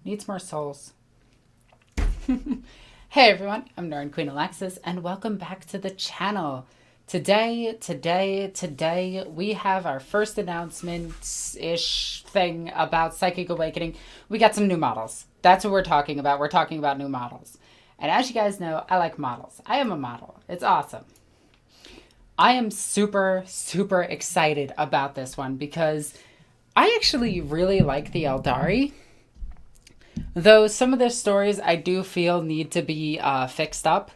Needs more souls. Hey everyone, I'm Egoqueenalexis and welcome back to the channel. Today, we have our first announcement-ish thing about Psychic Awakening. We got some new models. That's what we're talking about. We're talking about new models. And as you guys know, I like models. I am a model. It's awesome. I am super excited about this one because I actually really like the Eldari. Though some of the stories I do feel need to be fixed up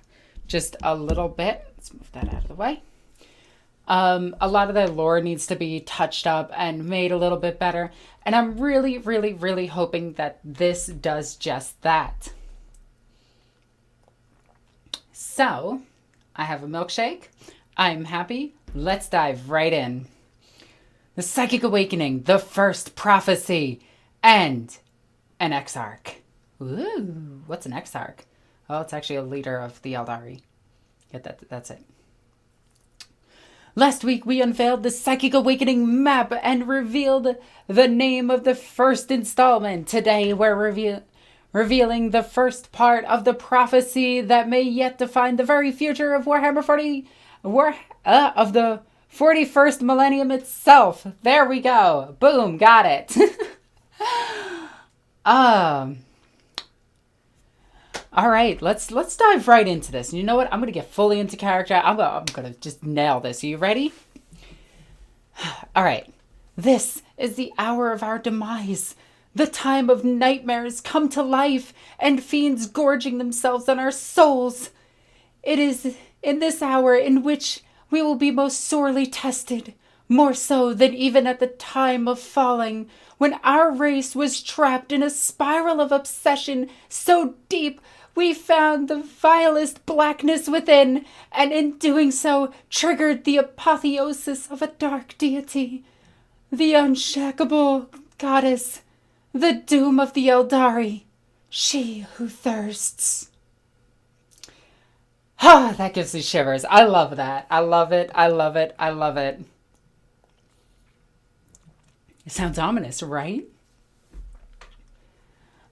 just a little bit. Let's move that out of the way. A lot of the lore needs to be touched up and made a little bit better. And I'm really hoping that this does just that. So, I have a milkshake. I'm happy. Let's dive right in. The Psychic Awakening, the first prophecy, and an Exarch. Ooh, what's an Exarch? Oh, it's actually a leader of the Eldari. Yeah, that's it. Last week, we unveiled the Psychic Awakening map and revealed the name of the first installment. Today, we're revealing the first part of the prophecy that may yet define the very future of Warhammer 40... of the 41st millennium itself. There we go. Boom, got it. All right, let's dive right into this. And you know what? I'm gonna get fully into character. I'm gonna just nail this. Are you ready? All right. This is the hour of our demise. The time of nightmares come to life and fiends gorging themselves on our souls. It is in this hour in which we will be most sorely tested, more so than even at the time of falling, when our race was trapped in a spiral of obsession so deep we found the vilest blackness within, and in doing so triggered the apotheosis of a dark deity, the unshackable goddess, the doom of the Eldari, she who thirsts. Ah, that gives me shivers. I love that. I love it. It sounds ominous, right?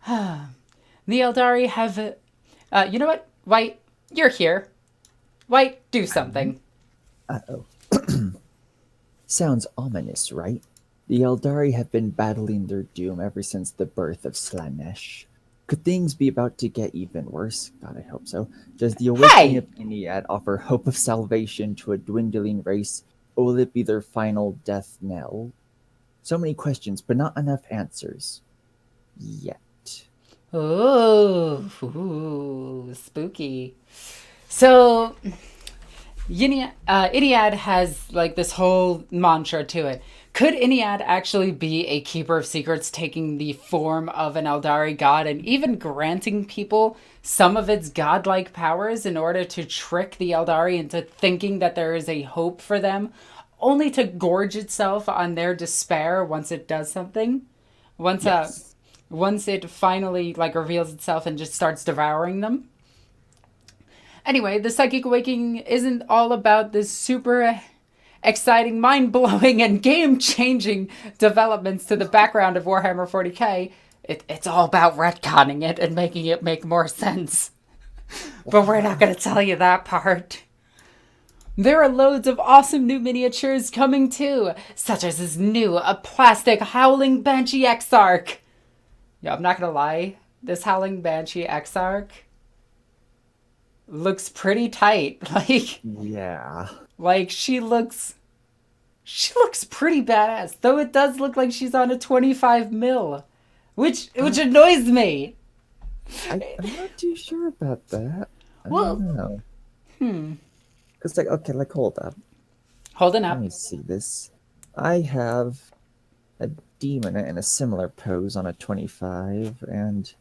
The Eldari have... you know what? White, you're here. White, do something. Uh-oh. Sounds ominous, right? The Eldari have been battling their doom ever since the birth of Slanesh. Could things be about to get even worse? God, I hope so. Does the awakening of Iniad offer hope of salvation to a dwindling race, or will it be their final death knell? So many questions, but not enough answers. Yet. Ooh, spooky. So, Iniad has like this whole mantra to it. Could Iniad actually be a keeper of secrets, taking the form of an Eldari god and even granting people some of its godlike powers in order to trick the Eldari into thinking that there is a hope for them, only to gorge itself on their despair once it does something? Once it finally like reveals itself and just starts devouring them? Anyway, the Psychic Awakening isn't all about this super exciting, mind-blowing, and game-changing developments to the background of Warhammer 40k. It's all about retconning it and making it make more sense. But we're not going to tell you that part. There are loads of awesome new miniatures coming too, such as this new, a plastic Howling Banshee Exarch. Yeah, I'm not going to lie, this Howling Banshee Exarch looks pretty tight. Yeah. Like she looks pretty badass. Though it does look like she's on a 25 mil, which annoys me. I'm not too sure about that. I Well, don't know. Because, hold up. Holding Let up. me see this. I have a demon in a similar pose on a 25, and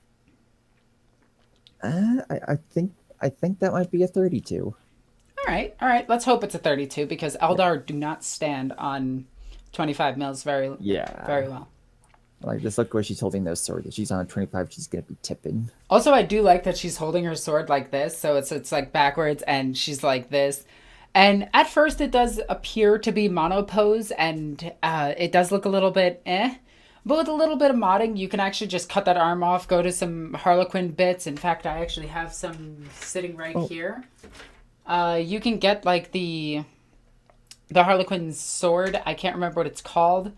I think that might be a 32. All right. Let's hope it's a 32 because Eldar do not stand on 25 mils very well. Like, just look where she's holding those swords. If she's on a 25, she's gonna be tipping. Also, I do like that she's holding her sword like this, so it's like backwards and she's like this. And at first it does appear to be monopose and it does look a little bit But with a little bit of modding, you can actually just cut that arm off, go to some Harlequin bits. In fact, I actually have some sitting right Oh, here. You can get like the Harlequin sword. I can't remember what it's called.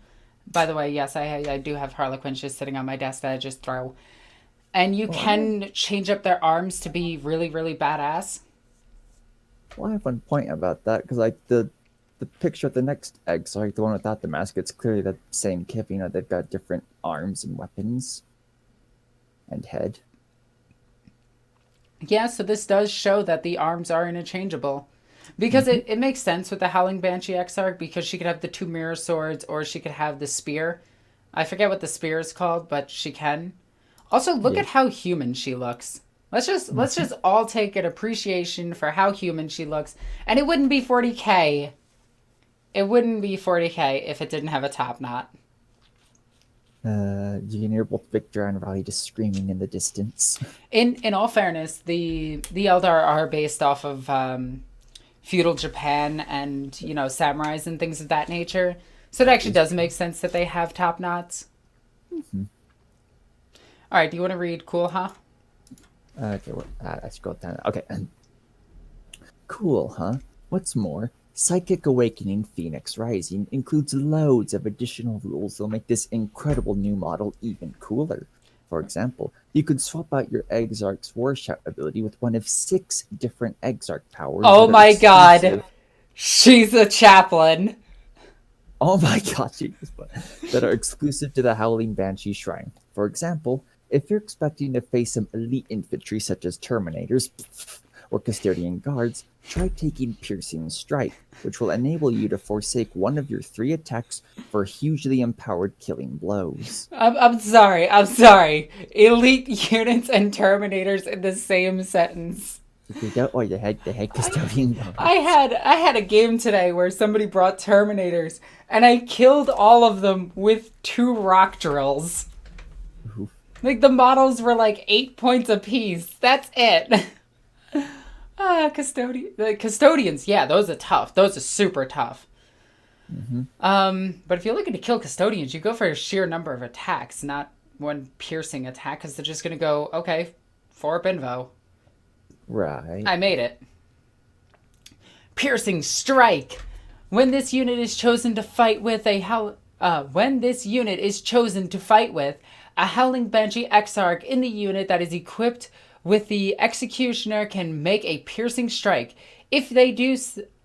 By the way, yes, I do have Harlequins just sitting on my desk that I just throw. And you oh, I have, can change up their arms to be really, really badass. well, I have one point about that because like the picture of the next egg, so like the one without the mask, it's clearly the same kip. You know, they've got different arms and weapons and head. Yeah, so this does show that the arms are interchangeable. Because Hmm. it makes sense with the Howling Banshee Exarch because she could have the two mirror swords or she could have the spear. I forget what the spear is called, but she can. Also, look Yeah. at how human she looks. Let's Hmm. just all take an appreciation for how human she looks. And it wouldn't be 40k. It wouldn't be 40k if it didn't have a top knot. You can hear both Victor and Riley just screaming in the distance. In all fairness, the Eldar are based off of feudal Japan and, you know, samurais and things of that nature. So it That actually is does true. make sense that they have top knots. Mhm. All right, do you want to read cool, huh? Okay, well, I scrolled down. Okay, cool, huh? What's more, Psychic Awakening Phoenix Rising includes loads of additional rules that'll make this incredible new model even cooler. For example, you could swap out your Exarch's War Shout ability with one of 6 different Exarch powers Oh that are my god. exclusive. She's a chaplain. Oh my gosh, that are exclusive to the Howling Banshee Shrine. For example, if you're expecting to face some elite infantry such as Terminators or Custodian Guards, try taking Piercing Strike, which will enable you to forsake one of your 3 attacks for hugely empowered killing blows. I'm sorry. I'm sorry. Elite units and Terminators in the same sentence. They don't, or the head I Custodian Guards. I had a game today where somebody brought Terminators and I killed all of them with 2 rock drills. Oof. Like the models were like 8 points apiece. That's it. The custodians, yeah, those are tough. Those are super tough. Mhm. But if you're looking to kill custodians, you go for a sheer number of attacks, not one piercing attack, because they're just gonna go, okay, 4 up invo. Right. I made it. Piercing strike. When this unit is chosen to fight with when this unit is chosen to fight with a Howling Banshee Exarch in the unit that is equipped with the Executioner can make a piercing strike. If they do,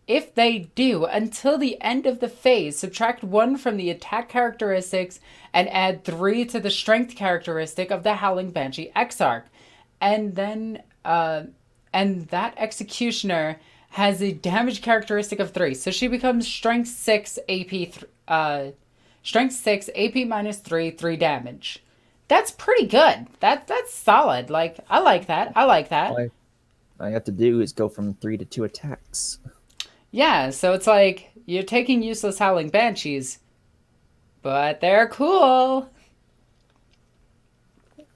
if they do, until the end of the phase, subtract 1 from the attack characteristics and add 3 to the strength characteristic of the Howling Banshee Exarch, and then and that Executioner has a damage characteristic of 3. So she becomes Strength 6 AP Strength 6 AP minus 3, 3 damage. That's pretty good. That's solid. Like I like that. I like that. All you have to do is go from 3 to 2 attacks. Yeah, so it's like you're taking useless Howling Banshees, but they're cool.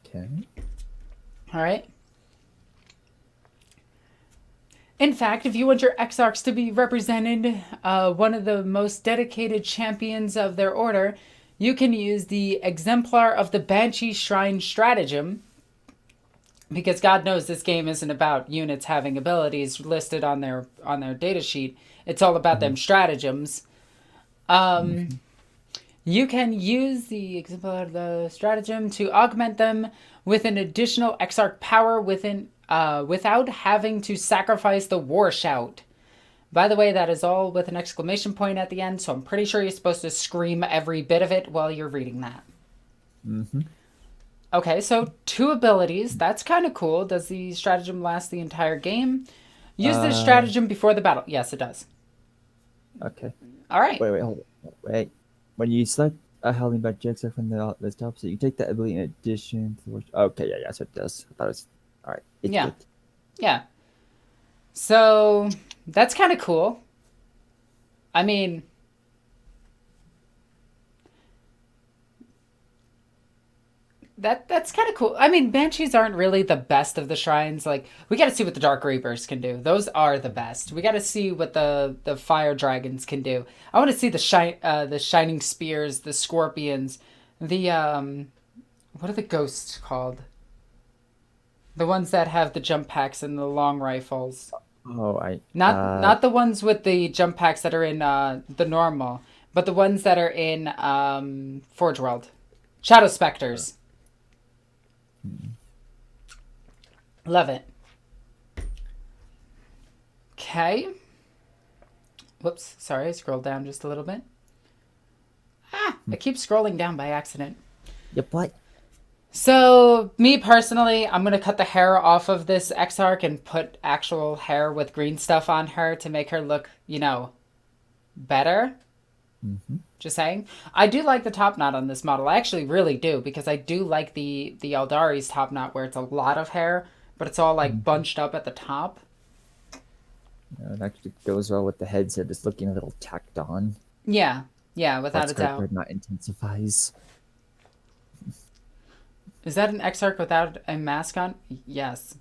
Okay. All right. In fact, if you want your Exarchs to be represented, one of the most dedicated champions of their order, you can use the Exemplar of the Banshee Shrine Stratagem, because God knows this game isn't about units having abilities listed on their data sheet. It's all about Mhm. them stratagems. Um, Mhm. you can use the Exemplar of the Stratagem to augment them with an additional Exarch power without having to sacrifice the War Shout. By the way, that is all with an exclamation point at the end, so I'm pretty sure you're supposed to scream every bit of it while you're reading that. Mhm. Okay, so 2 abilities. That's kind of cool. Does the stratagem last the entire game? Use this Uh, stratagem before the battle. Yes, it does. okay. All right. Wait, hold on. Wait. When you select a Howling Back Jackson from the list opposite, you take that ability in addition to the. Okay, yeah, so it does. I thought it was. Alright, it's Yeah. good. Yeah. So that's kind of cool. I mean, that's kind of cool. I mean, banshees aren't really the best of the shrines. Like we got to see what the dark reapers can do. Those are the best. We got to see what the fire dragons can do. I want to see the shining spears, the scorpions, The what are the ghosts called? The ones that have the jump packs and the long rifles. Oh, Not the ones with the jump packs that are in the normal, but the ones that are in Forge World. Shadow Specters. Love it. Okay. Whoops, sorry, I scrolled down just a little bit. I keep scrolling down by accident. yep, what? So, me personally, I'm going to cut the hair off of this Exarch and put actual hair with green stuff on her to make her look, better. Mm-hmm. Just saying. I do like the top knot on this model. I actually really do, because I do like the Eldari's top knot where it's a lot of hair, but it's all like bunched up at the top. It actually goes well with the heads that is looking a little tacked on. Yeah, without a doubt. Not intensifies. Is that an Exarch without a mask on? Yes.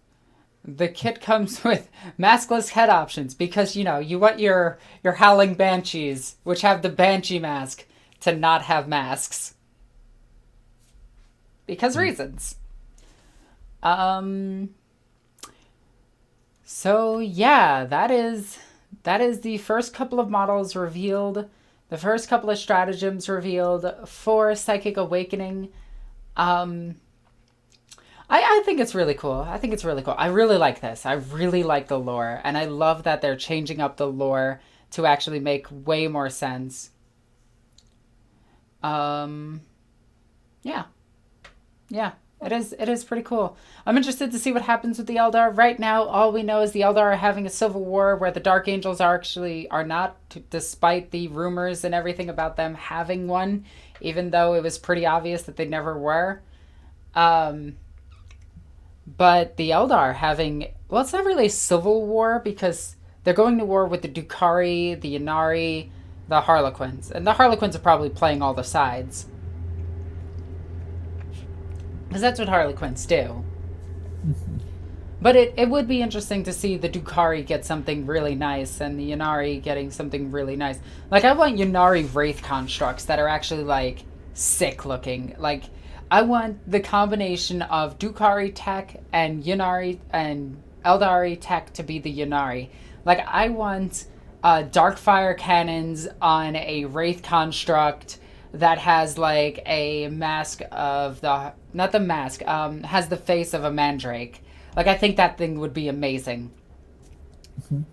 The kit comes with maskless head options because, you want your Howling Banshees, which have the Banshee mask, to not have masks. Because reasons. So, yeah, that is the first couple of models revealed. The first couple of stratagems revealed for Psychic Awakening. I think it's really cool. I really like this. I really like the lore. And I love that they're changing up the lore to actually make way more sense. Yeah. It is pretty cool. I'm interested to see what happens with the Eldar. Right now, all we know is the Eldar are having a civil war where the Dark Angels are not, despite the rumors and everything about them having one, even though it was pretty obvious that they never were. But the Eldar having, well, it's not really a civil war because they're going to war with the Drukhari, the Ynnari, the Harlequins. And the Harlequins are probably playing all the sides. Because that's what Harlequins do. But it would be interesting to see the Drukhari get something really nice and the Ynnari getting something really nice. Like, I want Ynnari Wraith constructs that are actually, like, sick looking. Like, I want the combination of Drukhari tech and Ynnari and Eldari tech to be the Ynnari. Like, I want Darkfire cannons on a Wraith construct that has, like, a mask of the... Not the mask, has the face of a mandrake. Like, I think that thing would be amazing. Mm-hmm.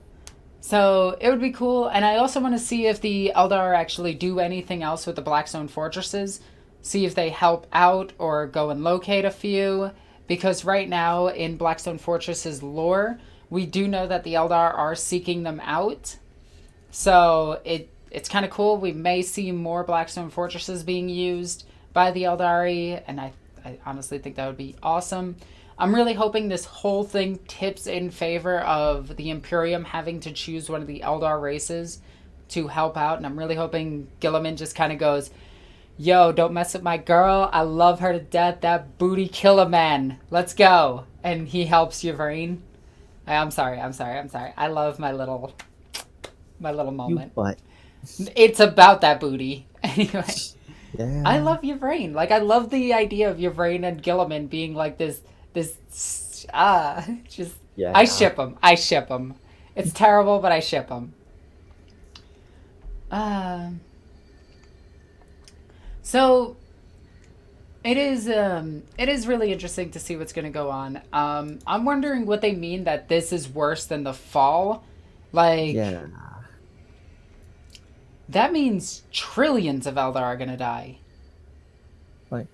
So, it would be cool. And I also want to see if the Eldar actually do anything else with the Blackstone Fortresses. See if they help out or go and locate a few. Because right now, in Blackstone Fortress's lore, we do know that the Eldar are seeking them out. So, it's kind of cool. We may see more Blackstone Fortresses being used by the Eldari. And I honestly think that would be awesome. I'm really hoping this whole thing tips in favor of the Imperium having to choose one of the Eldar races to help out. And I'm really hoping Guilliman just kind of goes, yo, don't mess with my girl. I love her to death. That booty kill a man. Let's go. And he helps Yvraine. I'm sorry. I love my little moment. What? It's about that booty. Anyway. Yeah. I love Yvraine. Like, I love the idea of Yvraine and Guilliman being like just, yeah. I ship them. It's terrible, but I ship them. So, it is really interesting to see what's going to go on. I'm wondering what they mean that this is worse than the fall. Like, yeah. That means trillions of Eldar are going to die. Like,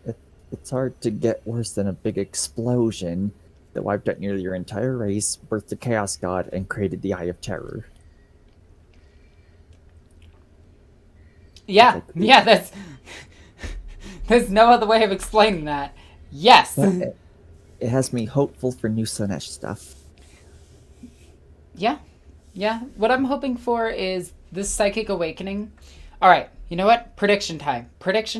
it's hard to get worse than a big explosion that wiped out nearly your entire race, birthed the Chaos God, and created the Eye of Terror. Yeah, that's... There's no other way of explaining that. Yes! It has me hopeful for new Slaanesh stuff. Yeah. What I'm hoping for is this Psychic Awakening. Alright, you know what? Prediction time, based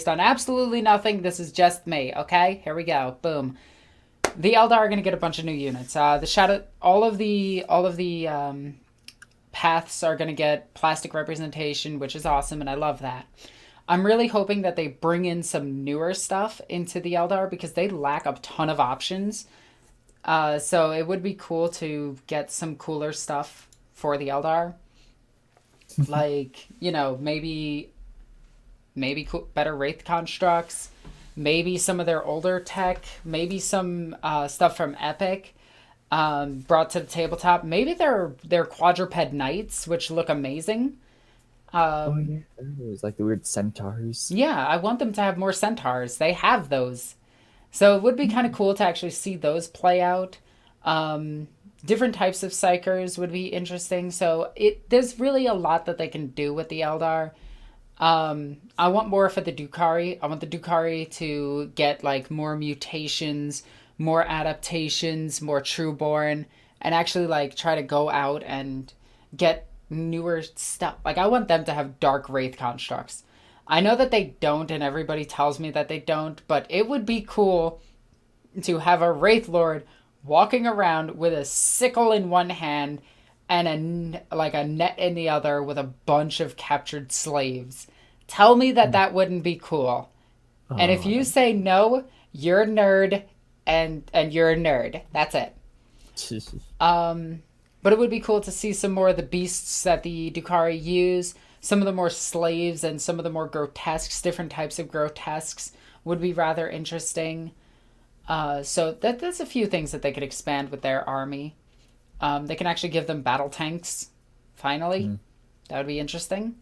on absolutely nothing. This is just me, okay? Here we go. Boom. The Eldar are going to get a bunch of new units. The Shadow... All of the paths are going to get plastic representation, which is awesome, and I love that. I'm really hoping that they bring in some newer stuff into the Eldar because they lack a ton of options. So it would be cool to get some cooler stuff for the Eldar. Like, maybe better Wraith constructs, maybe some of their older tech, maybe some stuff from Epic brought to the tabletop. Maybe their quadruped knights, which look amazing. Oh yeah, there's like the weird centaurs. Yeah, I want them to have more centaurs. They have those. So it would be kind of cool to actually see those play out. Different types of psychers would be interesting. So there's really a lot that they can do with the Eldar. I want more for the Drukhari. I want the Drukhari to get like more mutations, more adaptations, more trueborn, and actually like try to go out and get newer stuff. Like I want them to have dark wraith constructs. I know that they don't, and everybody tells me that they don't, but it would be cool to have a wraith lord walking around with a sickle in one hand and a net in the other with a bunch of captured slaves. Tell me that that wouldn't be cool. And if you say no, you're a nerd, and you're a nerd. That's it. But it would be cool to see some more of the beasts that the Drukhari use. Some of the more slaves and some of the more grotesques, different types of grotesques would be rather interesting. So that's a few things that they could expand with their army. They can actually give them battle tanks, finally. That would be interesting.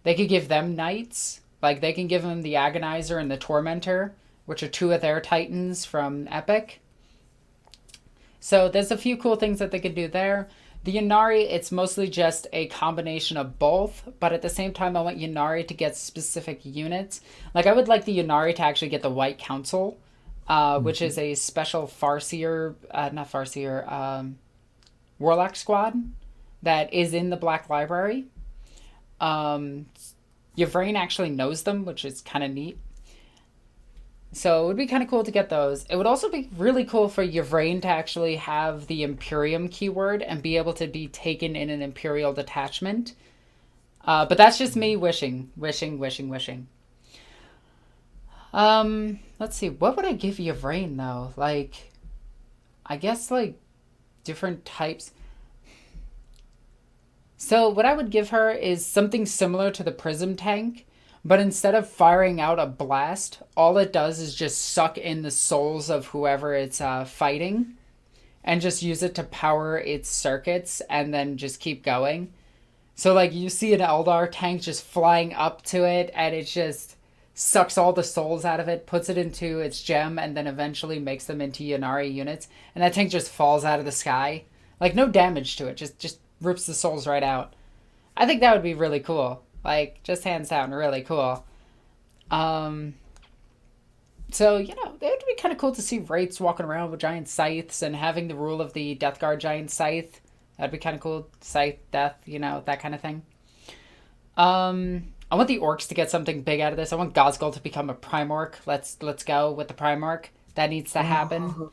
They could give them knights. Like, they can give them the Agonizer and the Tormentor, which are two of their titans from Epic. So there's a few cool things that they could do there. The Ynnari, it's mostly just a combination of both, but at the same time, I want Ynnari to get specific units. Like, I would like the Ynnari to actually get the White Council, which is a special Warlock squad that is in the Black Library. Yvraine actually knows them, which is kind of neat. So it would be kind of cool to get those. It would also be really cool for Yvraine to actually have the Imperium keyword and be able to be taken in an Imperial detachment. But that's just me wishing. Let's see. What would I give Yvraine, though? Like, I guess, like, different types. So what I would give her is something similar to the Prism tank, but instead of firing out a blast, all it does is just suck in the souls of whoever it's fighting and just use it to power its circuits and then just keep going. So, like, you see an Eldar tank just flying up to it and it just sucks all the souls out of it, puts it into its gem, and then eventually makes them into Ynnari units. And that tank just falls out of the sky. Like, no damage to it, just rips the souls right out. I think that would be really cool. Like, just hands down, really cool. So, it would be kind of cool to see Wraiths walking around with giant scythes and having the rule of the Death Guard giant scythe. That'd be kind of cool. Scythe, death, that kind of thing. I want the orcs to get something big out of this. I want Gosgul to become a Primorc. Let's go with the Primorc. That needs to happen.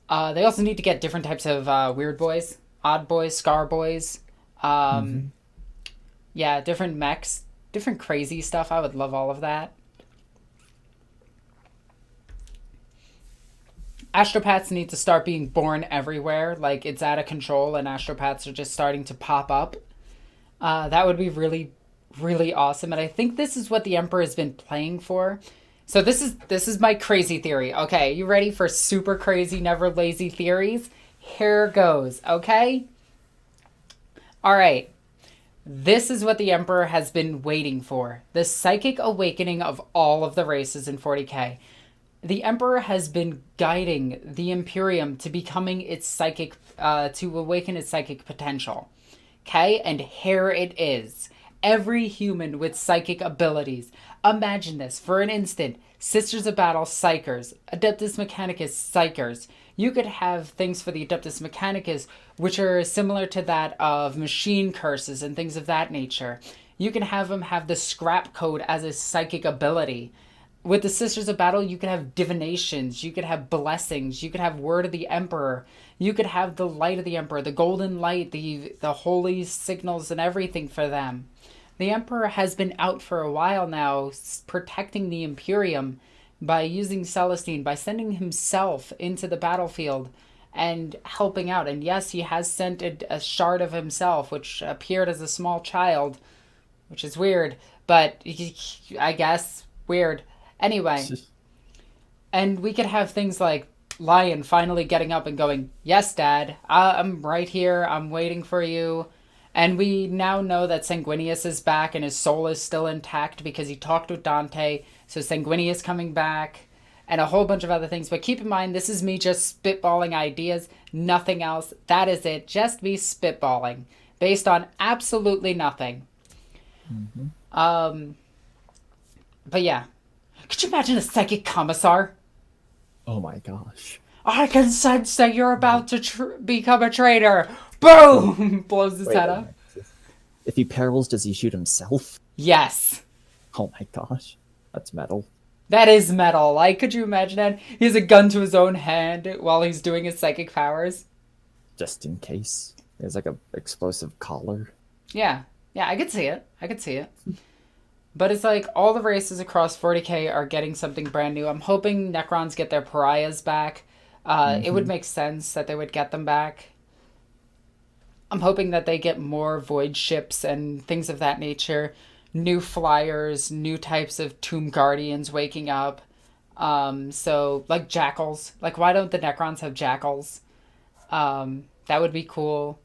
They also need to get different types of weird boys. Odd boys, Scar boys. Yeah, different mechs. Different crazy stuff. I would love all of that. Astropaths need to start being born everywhere. Like, it's out of control and astropaths are just starting to pop up. That would be really, really awesome. And I think this is what the Emperor has been playing for. So this is my crazy theory. Okay, you ready for super crazy, never lazy theories? Here goes, okay? All right. This is what the Emperor has been waiting for. The psychic awakening of all of the races in 40k. The Emperor has been guiding the Imperium to becoming its psychic, to awaken its psychic potential. Okay? And here it is. Every human with psychic abilities. Imagine this. For an instant, Sisters of Battle Psychers, Adeptus Mechanicus Psychers. You could have things for the Adeptus Mechanicus which are similar to that of machine curses and things of that nature. You can have them have the scrap code as a psychic ability. With the Sisters of Battle, you could have divinations, you could have blessings, you could have Word of the Emperor, you could have the Light of the Emperor, the Golden Light, the holy signals and everything for them. The Emperor has been out for a while now, protecting the Imperium by using Celestine, by sending himself into the battlefield and helping out. And yes, he has sent a shard of himself, which appeared as a small child, which is weird, but I guess weird. Anyway, and we could have things like Lion finally getting up and going, "Yes, Dad, I'm right here. I'm waiting for you." And we now know that Sanguinius is back and his soul is still intact because he talked with Dante. So Sanguinius coming back and a whole bunch of other things. But keep in mind, this is me just spitballing ideas, nothing else. That is it. Just me spitballing based on absolutely nothing. Mm-hmm. But yeah. Could you imagine a psychic commissar? Oh my gosh. I can sense that you're about to become a traitor. Boom! Blows his head up. If he perils, does he shoot himself? Yes. Oh my gosh. That's metal. That is metal. Like, could you imagine that? He has a gun to his own hand while he's doing his psychic powers. Just in case. There's like a explosive collar. Yeah. Yeah, I could see it. But it's like all the races across 40k are getting something brand new. I'm hoping Necrons get their pariahs back. It would make sense that they would get them back. I'm hoping that they get more void ships and things of that nature. New flyers, new types of tomb guardians waking up. So, like jackals. Like, why don't the Necrons have jackals? That would be cool.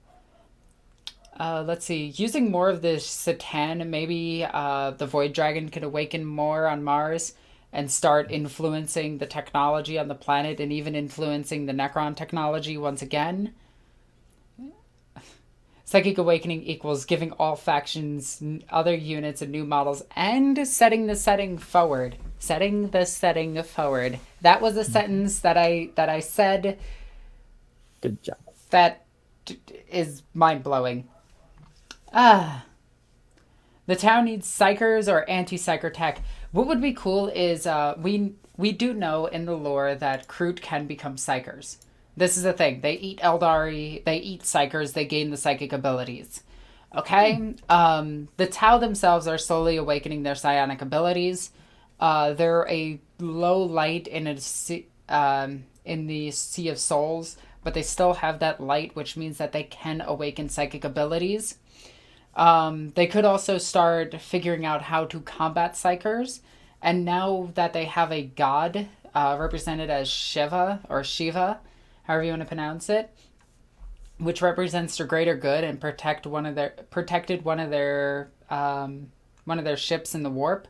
Let's see. Using more of this Satan, maybe the Void Dragon could awaken more on Mars and start influencing the technology on the planet and even influencing the Necron technology once again. Psychic Awakening equals giving all factions, other units, and new models, and setting the setting forward. Setting the setting forward. That was a sentence that I said. Good job. That is mind-blowing. The town needs psychers or anti-psycher tech. What would be cool is we do know in the lore that Kroot can become psychers. This is the thing. They eat Eldari, they eat psychers, they gain the psychic abilities. Okay? The Tau themselves are slowly awakening their psionic abilities. They're a low light in the Sea of Souls, but they still have that light, which means that they can awaken psychic abilities. They could also start figuring out how to combat psychers. And now that they have a god represented as Shiva or Shiva, however you want to pronounce it, which represents the greater good and protected one of their ships in the warp.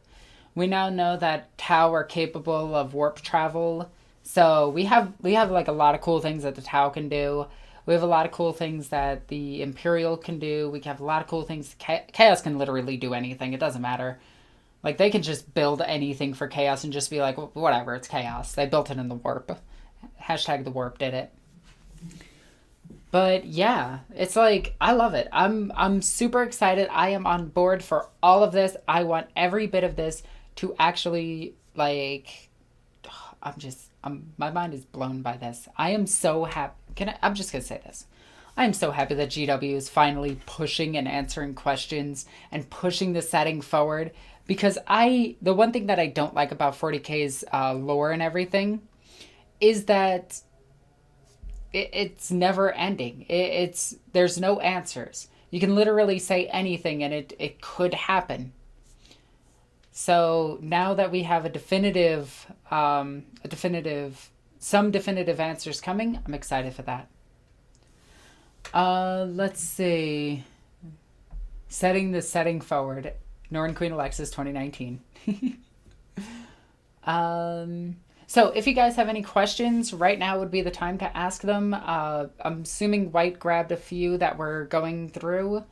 We now know that Tau are capable of warp travel. So we have like a lot of cool things that the Tau can do. We have a lot of cool things that the Imperial can do. We have a lot of cool things. Chaos can literally do anything. It doesn't matter. Like, they can just build anything for Chaos and just be like, whatever, it's Chaos. They built it in the warp. Hashtag the warp did it. But yeah, it's like, I love it. I'm super excited. I am on board for all of this. I want every bit of this to actually, like, my mind is blown by this. I am so happy. I'm just going to say this. I am so happy that GW is finally pushing and answering questions and pushing the setting forward. Because the one thing that I don't like about 40k's lore and everything is that it's never ending. There's no answers. You can literally say anything and it could happen. So now that we have some definitive answers coming, I'm excited for that. Let's see. Setting the setting forward. Egoqueenalexis 2019. So if you guys have any questions, right now would be the time to ask them. I'm assuming White grabbed a few that we're going through.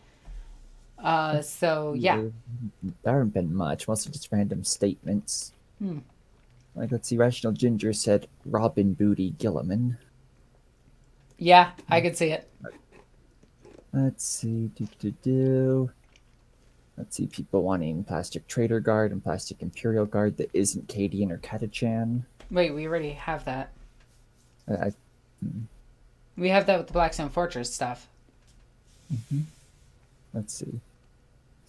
So yeah. There haven't been much, mostly just random statements. Like, let's see, Rational Ginger said Robin Booty Gilliman. Yeah, I could see it. Let's see, Let's see, people wanting Plastic Trader Guard and Plastic Imperial Guard that isn't Cadian or Catachan. Wait, we already have that. We have that with the Blackstone Fortress stuff. Let's see.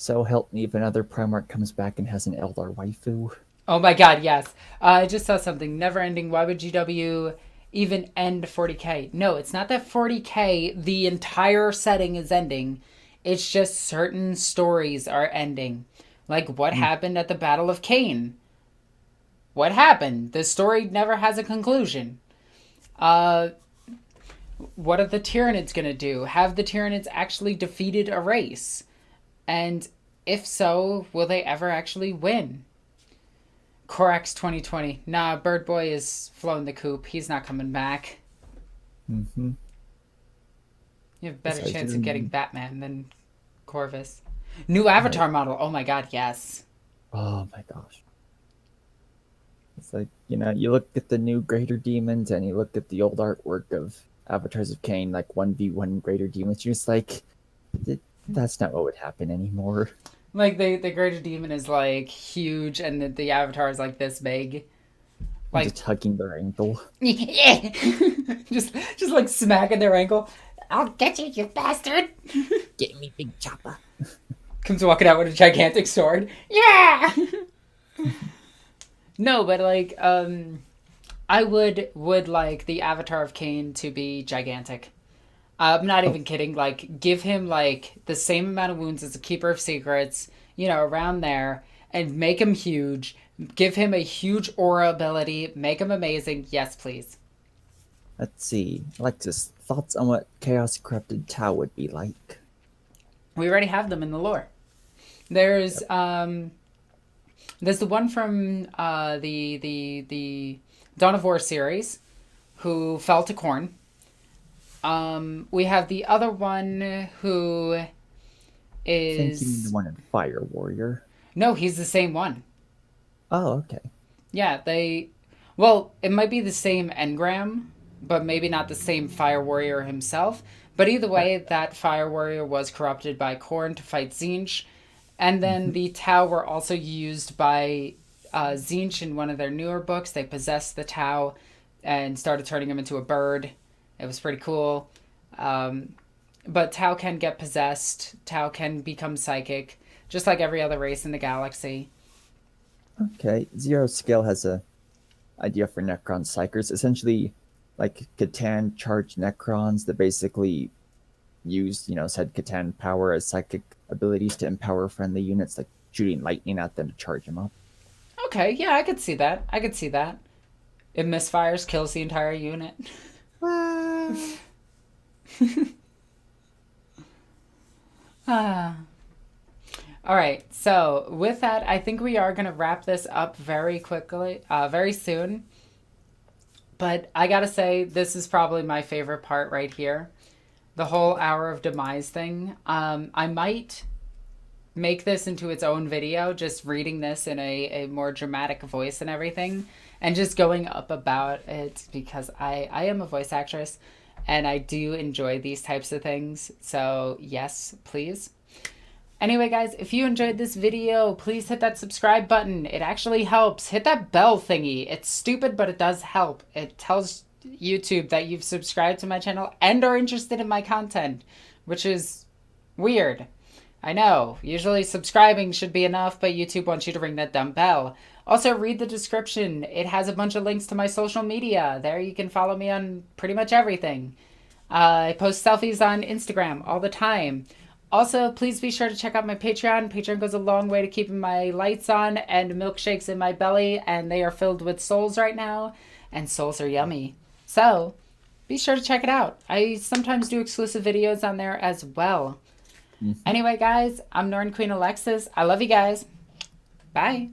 So help me if another Primarch comes back and has an Eldar waifu. Oh my god, yes. I just saw something. Never ending. Why would GW even end 40k? No, it's not that 40k, the entire setting is ending. It's just certain stories are ending. Like what Mm. happened at the Battle of Cain? What happened? The story never has a conclusion. Uh, what are the Tyranids going to do? Have the Tyranids actually defeated a race? And if so, will they ever actually win? Corax 2020. Nah, Bird Boy is flown the coop. He's not coming back. Mm-hmm. You have a better Besides, chance you're of getting Batman than Corvus. New avatar right. model. Oh my god, yes. Oh my gosh. It's like, you look at the new Greater Demons and you look at the old artwork of Avatars of Cain, like 1v1 Greater Demons, you're just like, that's not what would happen anymore. Like the greater demon is like huge and the avatar is like this big. And Like just hugging their ankle. just like smacking their ankle. I'll get you, you bastard. Get me, big chopper. Comes walking out with a gigantic sword. Yeah. No, but like I would like the avatar of Cain to be gigantic. I'm not Oh, even kidding. Like, give him like the same amount of wounds as a Keeper of Secrets, around there, and make him huge. Give him a huge aura ability. Make him amazing. Yes, please. let's see. Alexis, thoughts on what Chaos Corrupted Tau would be like? We already have them in the lore. There's Yep. there's the one from the Dawn of War series, who fell to Khorne. We have the other one who I think you mean the is one in Fire Warrior. no, he's the same one. Oh, okay. Yeah, well, it might be the same engram, but maybe not the same Fire Warrior himself. But either Right. way, that Fire Warrior was corrupted by Khorne to fight Tzeentch. And then Mm-hmm. the Tau were also used by Tzeentch in one of their newer books. They possessed the Tau and started turning him into a bird. It was pretty cool. But Tau can get possessed. Tau can become psychic, just like every other race in the galaxy. Okay. Zero Scale has a idea for Necron Psychers. Essentially, like Catan charged Necrons that basically used, said Catan power as psychic abilities to empower friendly units, like shooting lightning at them to charge them up. Okay, yeah, I could see that. I could see that. It misfires, kills the entire unit. Ah. All right, so with that, I think we are going to wrap this up very quickly, very soon. But I gotta say, this is probably my favorite part right here. The whole Hour of Demise thing. I might make this into its own video, just reading this in a more dramatic voice and everything, and just going up about it because I am a voice actress and I do enjoy these types of things. So, yes, please. Anyway, guys, if you enjoyed this video, please hit that subscribe button. It actually helps. Hit that bell thingy. It's stupid, but it does help. It tells YouTube that you've subscribed to my channel and are interested in my content, which is weird. I know. Usually subscribing should be enough, but YouTube wants you to ring that dumb bell. Also, read the description. It has a bunch of links to my social media. There you can follow me on pretty much everything. I post selfies on Instagram all the time. Also, please be sure to check out my Patreon. Patreon goes a long way to keeping my lights on and milkshakes in my belly, and they are filled with souls right now, and souls are yummy. So, be sure to check it out. I sometimes do exclusive videos on there as well. Mhm. Anyway, guys, I'm Egoqueenalexis. I love you guys. Bye.